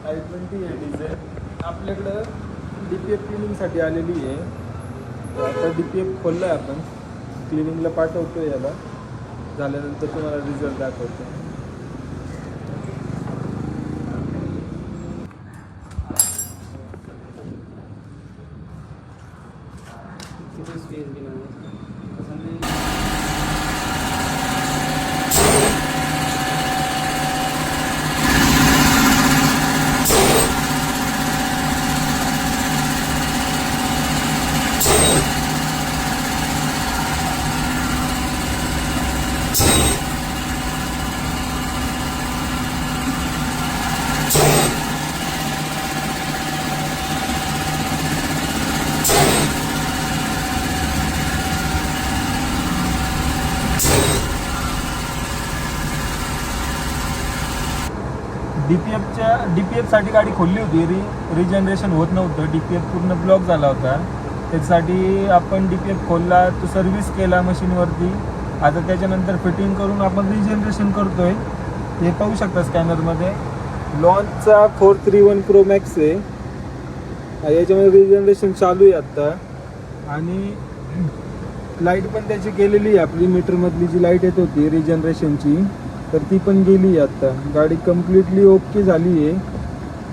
i20 आहे diesel. आपल्याकडं DPF क्लिनिंगसाठी आलेली आहे. आता DPF खोललं आहे आपण, क्लिनिंगला पाठवतो. याला झाल्यानंतर तुम्हाला रिझल्ट दाखवतो. DPFसाठी गाडी खोलली होती. रिजनरेशन होत नव्हतं. DPF पूर्ण ब्लॉक झाला होता. त्याच्यासाठी आपण DPF खोलला, तो सर्व्हिस केला मशीनवरती. आता त्याच्यानंतर फिटिंग करून आपण रिजनरेशन करतोय. हे पाहू शकता स्कॅनरमध्ये. लॉन्चचा 431 Pro Max आहे. याच्यामध्ये रिजनरेशन चालू आहे आत्ता. आणि लाईट पण त्याची गेलेली आहे. आपली मीटरमधली जी लाईट येत होती रिजनरेशनची, तर ती पण गेली आहे आत्ता. गाडी कम्प्लिटली ओके झाली आहे.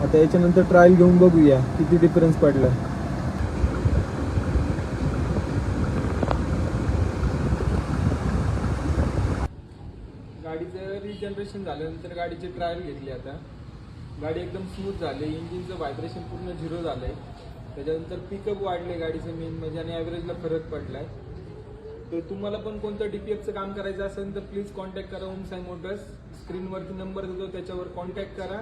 आता याच्यानंतर ट्रायल घेऊन बघूया किती डिफरन्स पडला. गाडीचं रिजनरेशन झाल्यानंतर गाडीची ट्रायल घेतली. आता गाडी एकदम स्मूथ झाली. इंजिनचं व्हायब्रेशन पूर्ण 0 झालं आहे. त्याच्यानंतर पिकअप वाढले गाडीचं मेन म्हणजे, आणि ॲव्हरेजला फरक पडला आहे. तर तुम्हाला पण कोणतं DPFचं काम करायचं असेल तर प्लीज कॉन्टॅक्ट करा ओम साई मोटर्स. स्क्रीनवरती नंबर देतो, त्याच्यावर कॉन्टॅक्ट करा.